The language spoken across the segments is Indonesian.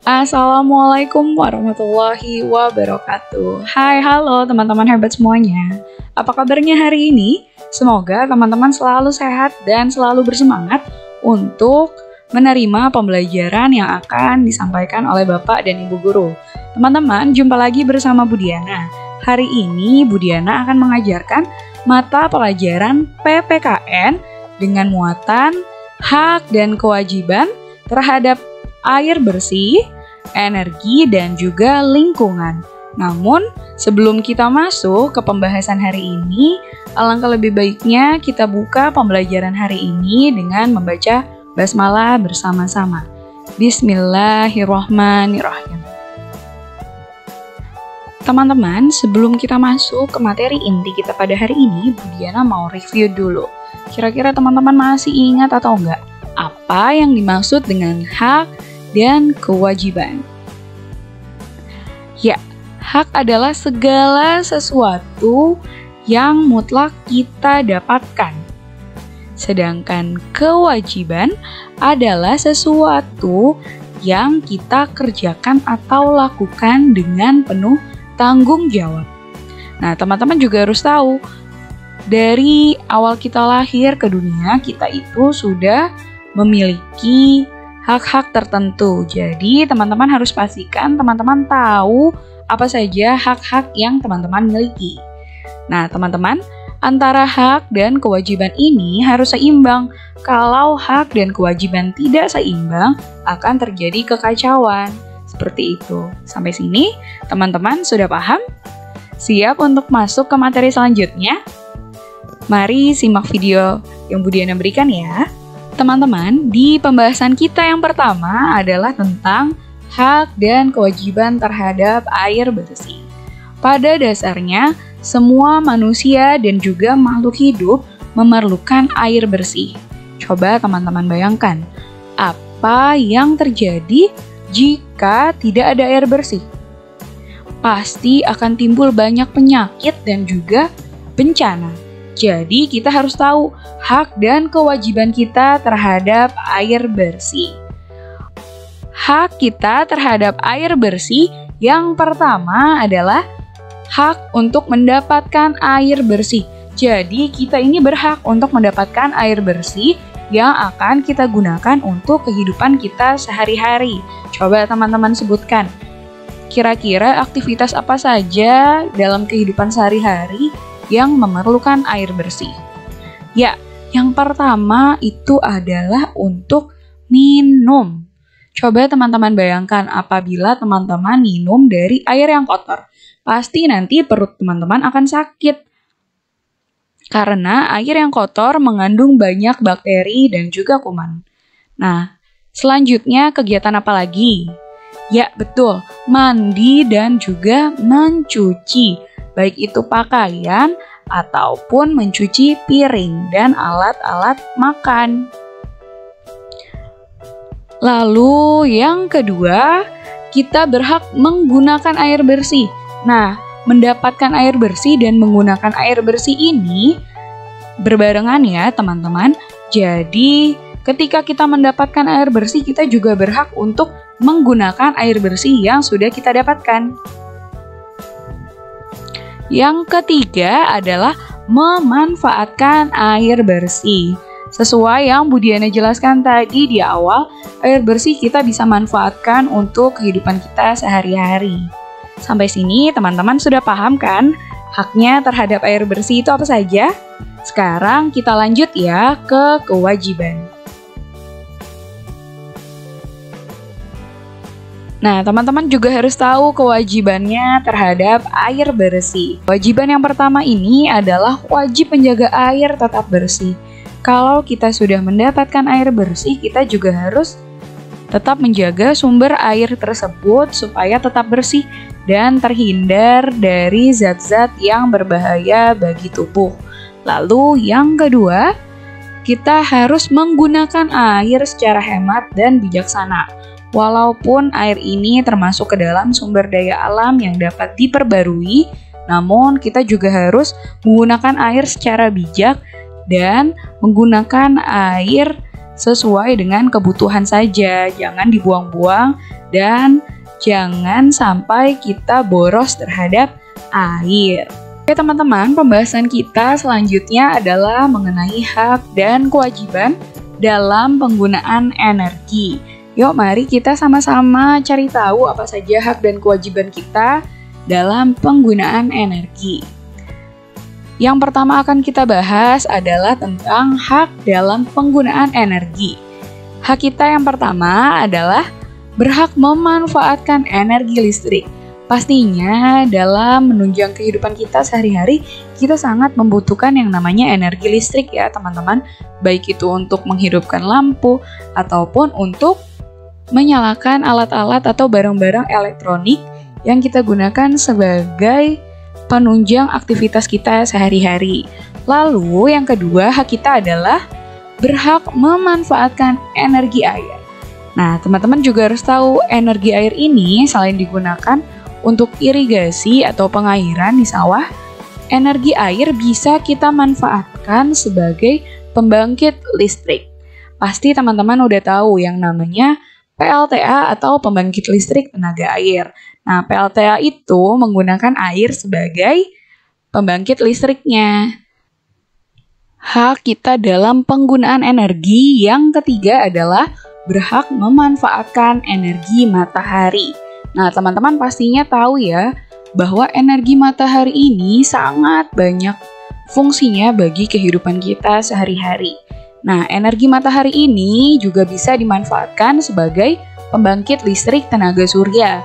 Assalamualaikum warahmatullahi wabarakatuh. Hai, halo teman-teman hebat semuanya. Apa kabarnya hari ini? Semoga teman-teman selalu sehat dan selalu bersemangat untuk menerima pembelajaran yang akan disampaikan oleh Bapak dan Ibu Guru. Teman-teman, jumpa lagi bersama Bu Diana. Hari ini Bu Diana akan mengajarkan mata pelajaran PPKN dengan muatan hak dan kewajiban terhadap air bersih, energi, dan juga lingkungan. Namun, sebelum kita masuk ke pembahasan hari ini, alangkah lebih baiknya kita buka pembelajaran hari ini dengan membaca basmalah bersama-sama. Bismillahirrahmanirrahim. Teman-teman, sebelum kita masuk ke materi inti kita pada hari ini, Bu Diana mau review dulu. Kira-kira teman-teman masih ingat atau enggak? Apa yang dimaksud dengan hak dan kewajiban? Ya, hak adalah segala sesuatu yang mutlak kita dapatkan. Sedangkan kewajiban adalah sesuatu yang kita kerjakan atau lakukan dengan penuh tanggung jawab. Nah, teman-teman juga harus tahu, dari awal kita lahir ke dunia, kita itu sudah memiliki hak-hak tertentu. Jadi, teman-teman harus pastikan teman-teman tahu apa saja hak-hak yang teman-teman miliki. Nah, teman-teman, antara hak dan kewajiban ini harus seimbang. Kalau hak dan kewajiban tidak seimbang, akan terjadi kekacauan. Seperti itu. Sampai sini, teman-teman sudah paham? Siap untuk masuk ke materi selanjutnya? Mari simak video yang Bu Diana berikan ya. Teman-teman, di pembahasan kita yang pertama adalah tentang hak dan kewajiban terhadap air bersih. Pada dasarnya, semua manusia dan juga makhluk hidup memerlukan air bersih. Coba teman-teman bayangkan, apa yang terjadi jika tidak ada air bersih? Pasti akan timbul banyak penyakit dan juga bencana. Jadi kita harus tahu hak dan kewajiban kita terhadap air bersih. Hak kita terhadap air bersih yang pertama adalah hak untuk mendapatkan air bersih. Jadi kita ini berhak untuk mendapatkan air bersih yang akan kita gunakan untuk kehidupan kita sehari-hari. Coba teman-teman sebutkan, kira-kira aktivitas apa saja dalam kehidupan sehari-hari yang memerlukan air bersih? Ya, yang pertama itu adalah untuk minum. Coba teman-teman bayangkan apabila teman-teman minum dari air yang kotor. Pasti nanti perut teman-teman akan sakit. Karena air yang kotor mengandung banyak bakteri dan juga kuman. Nah, selanjutnya kegiatan apa lagi? Ya, betul, mandi dan juga mencuci. Baik itu pakaian ataupun mencuci piring dan alat-alat makan. Lalu yang kedua, kita berhak menggunakan air bersih. Nah, mendapatkan air bersih dan menggunakan air bersih ini berbarengan ya teman-teman. Jadi ketika kita mendapatkan air bersih, kita juga berhak untuk menggunakan air bersih yang sudah kita dapatkan. Yang ketiga adalah memanfaatkan air bersih. Sesuai yang Bu Diana jelaskan tadi di awal, air bersih kita bisa manfaatkan untuk kehidupan kita sehari-hari. Sampai sini teman-teman sudah paham kan haknya terhadap air bersih itu apa saja? Sekarang kita lanjut ya ke kewajiban. Nah, teman-teman juga harus tahu kewajibannya terhadap air bersih. Kewajiban yang pertama ini adalah wajib menjaga air tetap bersih. Kalau kita sudah mendapatkan air bersih, kita juga harus tetap menjaga sumber air tersebut supaya tetap bersih dan terhindar dari zat-zat yang berbahaya bagi tubuh. Lalu yang kedua, kita harus menggunakan air secara hemat dan bijaksana. Walaupun air ini termasuk ke dalam sumber daya alam yang dapat diperbarui, namun kita juga harus menggunakan air secara bijak dan menggunakan air sesuai dengan kebutuhan saja, jangan dibuang-buang dan jangan sampai kita boros terhadap air. Oke teman-teman, pembahasan kita selanjutnya adalah mengenai hak dan kewajiban dalam penggunaan energi. Yuk mari kita sama-sama cari tahu apa saja hak dan kewajiban kita dalam penggunaan energi. Yang pertama akan kita bahas adalah tentang hak dalam penggunaan energi. Hak kita yang pertama adalah berhak memanfaatkan energi listrik. Pastinya dalam menunjang kehidupan kita sehari-hari, kita sangat membutuhkan yang namanya energi listrik ya teman-teman. Baik itu untuk menghidupkan lampu, ataupun untuk menyalakan alat-alat atau barang-barang elektronik yang kita gunakan sebagai penunjang aktivitas kita sehari-hari. Lalu yang kedua, hak kita adalah berhak memanfaatkan energi air. Nah teman-teman juga harus tahu energi air ini selain digunakan untuk irigasi atau pengairan di sawah, energi air bisa kita manfaatkan sebagai pembangkit listrik. Pasti teman-teman udah tahu yang namanya PLTA atau pembangkit listrik tenaga air. Nah, PLTA itu menggunakan air sebagai pembangkit listriknya. Hak kita dalam penggunaan energi yang ketiga adalah berhak memanfaatkan energi matahari. Nah, teman-teman pastinya tahu ya, bahwa energi matahari ini sangat banyak fungsinya bagi kehidupan kita sehari-hari. Nah, energi matahari ini juga bisa dimanfaatkan sebagai pembangkit listrik tenaga surya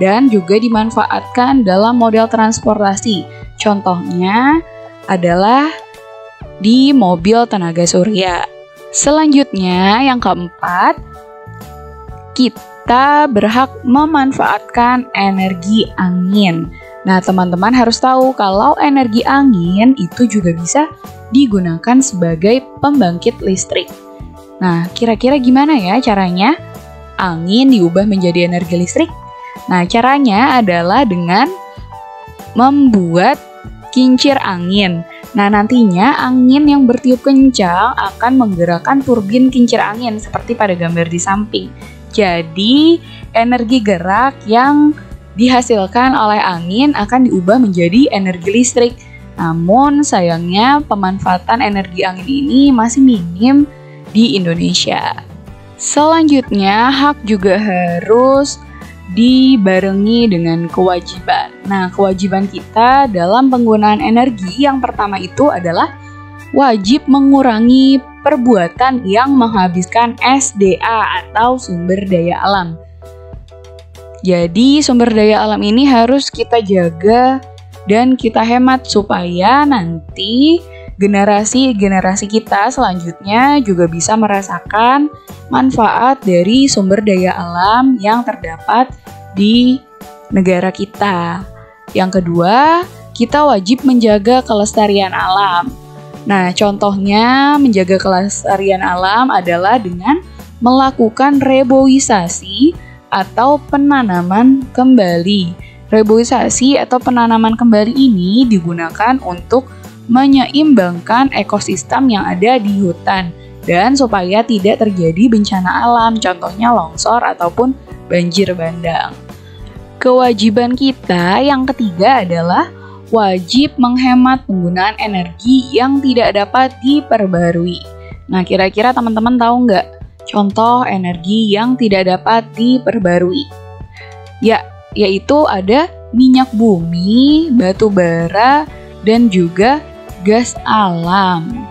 dan juga dimanfaatkan dalam model transportasi. Contohnya adalah di mobil tenaga surya. Selanjutnya, yang keempat, kita berhak memanfaatkan energi angin. Nah, teman-teman harus tahu kalau energi angin itu juga bisa digunakan sebagai pembangkit listrik. Nah, kira-kira gimana ya caranya angin diubah menjadi energi listrik? Nah, caranya adalah dengan membuat kincir angin. Nah, nantinya angin yang bertiup kencang akan menggerakkan turbin kincir angin seperti pada gambar di samping. Jadi, energi gerak yang dihasilkan oleh angin akan diubah menjadi energi listrik. Namun, sayangnya pemanfaatan energi angin ini masih minim di Indonesia. Selanjutnya, hak juga harus dibarengi dengan kewajiban. Nah, kewajiban kita dalam penggunaan energi yang pertama itu adalah wajib mengurangi perbuatan yang menghabiskan SDA atau sumber daya alam. Jadi sumber daya alam ini harus kita jaga dan kita hemat supaya nanti generasi-generasi kita selanjutnya juga bisa merasakan manfaat dari sumber daya alam yang terdapat di negara kita. Yang kedua, kita wajib menjaga kelestarian alam. Nah, contohnya menjaga kelestarian alam adalah dengan melakukan reboisasi atau penanaman kembali. Reboisasi atau penanaman kembali ini digunakan untuk menyeimbangkan ekosistem yang ada di hutan dan supaya tidak terjadi bencana alam, contohnya longsor ataupun banjir bandang. Kewajiban kita yang ketiga adalah wajib menghemat penggunaan energi yang tidak dapat diperbarui. Nah, kira-kira teman-teman tahu nggak contoh energi yang tidak dapat diperbarui? Ya, yaitu ada minyak bumi, batu bara, dan juga gas alam.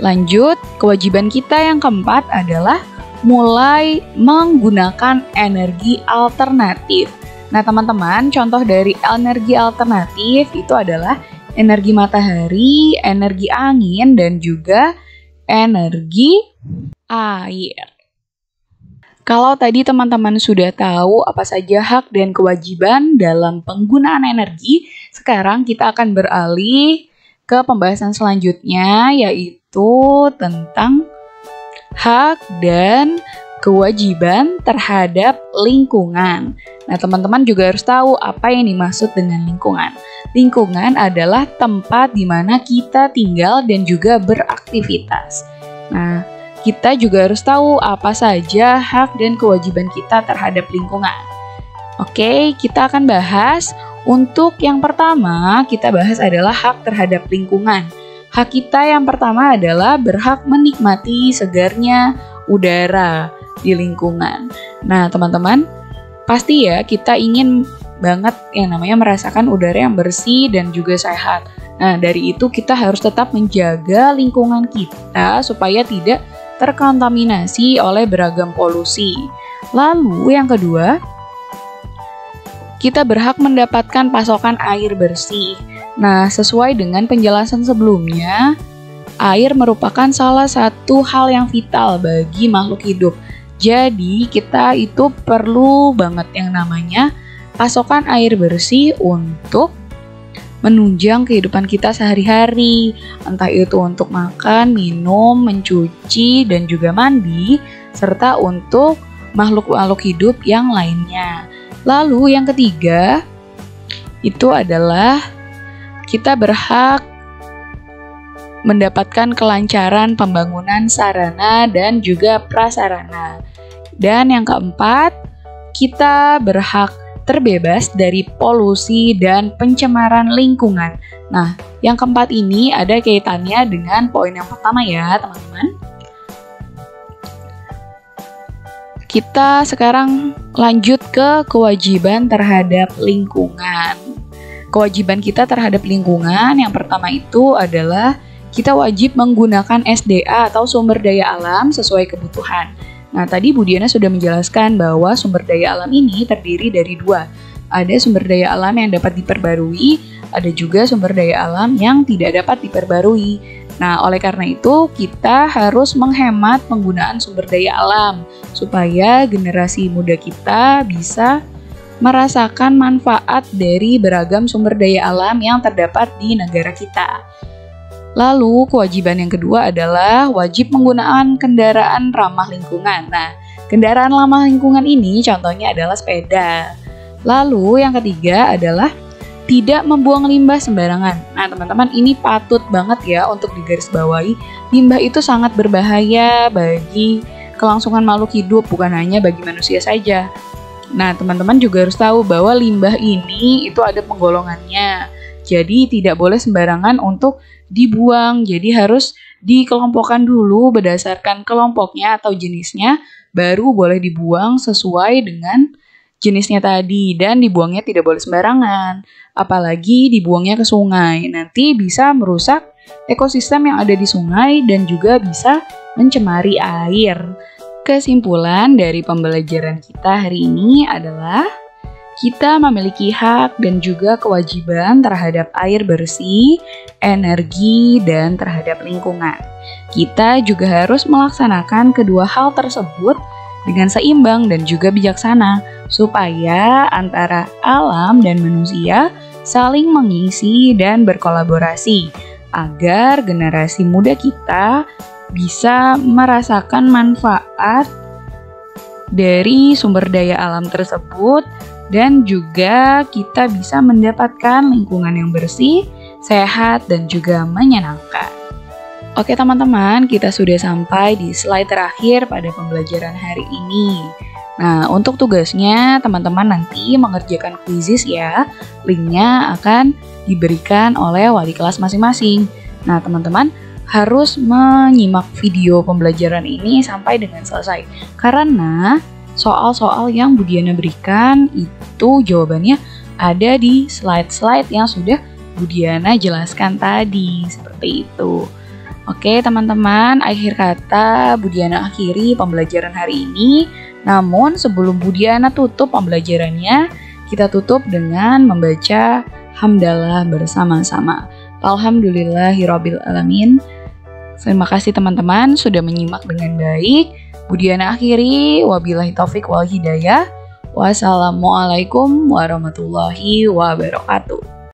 Lanjut, kewajiban kita yang keempat adalah mulai menggunakan energi alternatif. Nah teman-teman, contoh dari energi alternatif itu adalah energi matahari, energi angin, dan juga energi air. Kalau tadi teman-teman sudah tahu apa saja hak dan kewajiban dalam penggunaan energi, sekarang kita akan beralih ke pembahasan selanjutnya, yaitu tentang hak dan kewajiban terhadap lingkungan. Nah, teman-teman juga harus tahu apa yang dimaksud dengan lingkungan. Lingkungan adalah tempat di mana kita tinggal dan juga beraktivitas. Nah, kita juga harus tahu apa saja hak dan kewajiban kita terhadap lingkungan. Oke, kita akan bahas. Untuk yang pertama, kita bahas adalah hak terhadap lingkungan. Hak kita yang pertama adalah berhak menikmati segarnya udara di lingkungan. Nah, teman-teman, pasti ya kita ingin banget yang namanya merasakan udara yang bersih dan juga sehat. Nah, dari itu kita harus tetap menjaga lingkungan kita supaya tidak terkontaminasi oleh beragam polusi. Lalu yang kedua, kita berhak mendapatkan pasokan air bersih. Nah, sesuai dengan penjelasan sebelumnya, air merupakan salah satu hal yang vital bagi makhluk hidup. Jadi, kita itu perlu banget yang namanya pasokan air bersih untuk menunjang kehidupan kita sehari-hari. Entah itu untuk makan, minum, mencuci, dan juga mandi, serta untuk makhluk-makhluk hidup yang lainnya. Lalu yang ketiga, itu adalah kita berhak mendapatkan kelancaran pembangunan sarana dan juga prasarana. Dan yang keempat, kita berhak terbebas dari polusi dan pencemaran lingkungan. Nah, yang keempat ini ada kaitannya dengan poin yang pertama ya, teman-teman. Kita sekarang lanjut ke kewajiban terhadap lingkungan. Kewajiban kita terhadap lingkungan yang pertama itu adalah kita wajib menggunakan SDA atau sumber daya alam sesuai kebutuhan. Nah, tadi Bu Diana sudah menjelaskan bahwa sumber daya alam ini terdiri dari dua. Ada sumber daya alam yang dapat diperbarui, ada juga sumber daya alam yang tidak dapat diperbarui. Nah, oleh karena itu kita harus menghemat penggunaan sumber daya alam supaya generasi muda kita bisa merasakan manfaat dari beragam sumber daya alam yang terdapat di negara kita. Lalu, kewajiban yang kedua adalah wajib menggunakan kendaraan ramah lingkungan. Nah, kendaraan ramah lingkungan ini contohnya adalah sepeda. Lalu, yang ketiga adalah tidak membuang limbah sembarangan. Nah, teman-teman, ini patut banget ya untuk digarisbawahi. Limbah itu sangat berbahaya bagi kelangsungan makhluk hidup, bukan hanya bagi manusia saja. Nah, teman-teman juga harus tahu bahwa limbah ini itu ada penggolongannya. Jadi tidak boleh sembarangan untuk dibuang. Jadi harus dikelompokkan dulu berdasarkan kelompoknya atau jenisnya, baru boleh dibuang sesuai dengan jenisnya tadi. Dan dibuangnya tidak boleh sembarangan. Apalagi dibuangnya ke sungai. Nanti bisa merusak ekosistem yang ada di sungai dan juga bisa mencemari air. Kesimpulan dari pembelajaran kita hari ini adalah kita memiliki hak dan juga kewajiban terhadap air bersih, energi, dan terhadap lingkungan. Kita juga harus melaksanakan kedua hal tersebut dengan seimbang dan juga bijaksana, supaya antara alam dan manusia saling mengisi dan berkolaborasi, agar generasi muda kita bisa merasakan manfaat dari sumber daya alam tersebut dan juga kita bisa mendapatkan lingkungan yang bersih, sehat, dan juga menyenangkan. Oke teman-teman, kita sudah sampai di slide terakhir pada pembelajaran hari ini. Nah, untuk tugasnya teman-teman nanti mengerjakan kuisis ya. Linknya akan diberikan oleh wali kelas masing-masing. Nah, teman-teman harus menyimak video pembelajaran ini sampai dengan selesai. Karena soal-soal yang Bu Diana berikan itu jawabannya ada di slide-slide yang sudah Bu Diana jelaskan tadi. Seperti itu. Oke teman-teman, akhir kata Bu Diana akhiri pembelajaran hari ini. Namun sebelum Bu Diana tutup pembelajarannya, kita tutup dengan membaca hamdalah bersama-sama. Alhamdulillahirabbil alamin. Terima kasih teman-teman sudah menyimak dengan baik. Bu Diana akhiri, wabillahi taufik wal hidayah. Wassalamualaikum warahmatullahi wabarakatuh.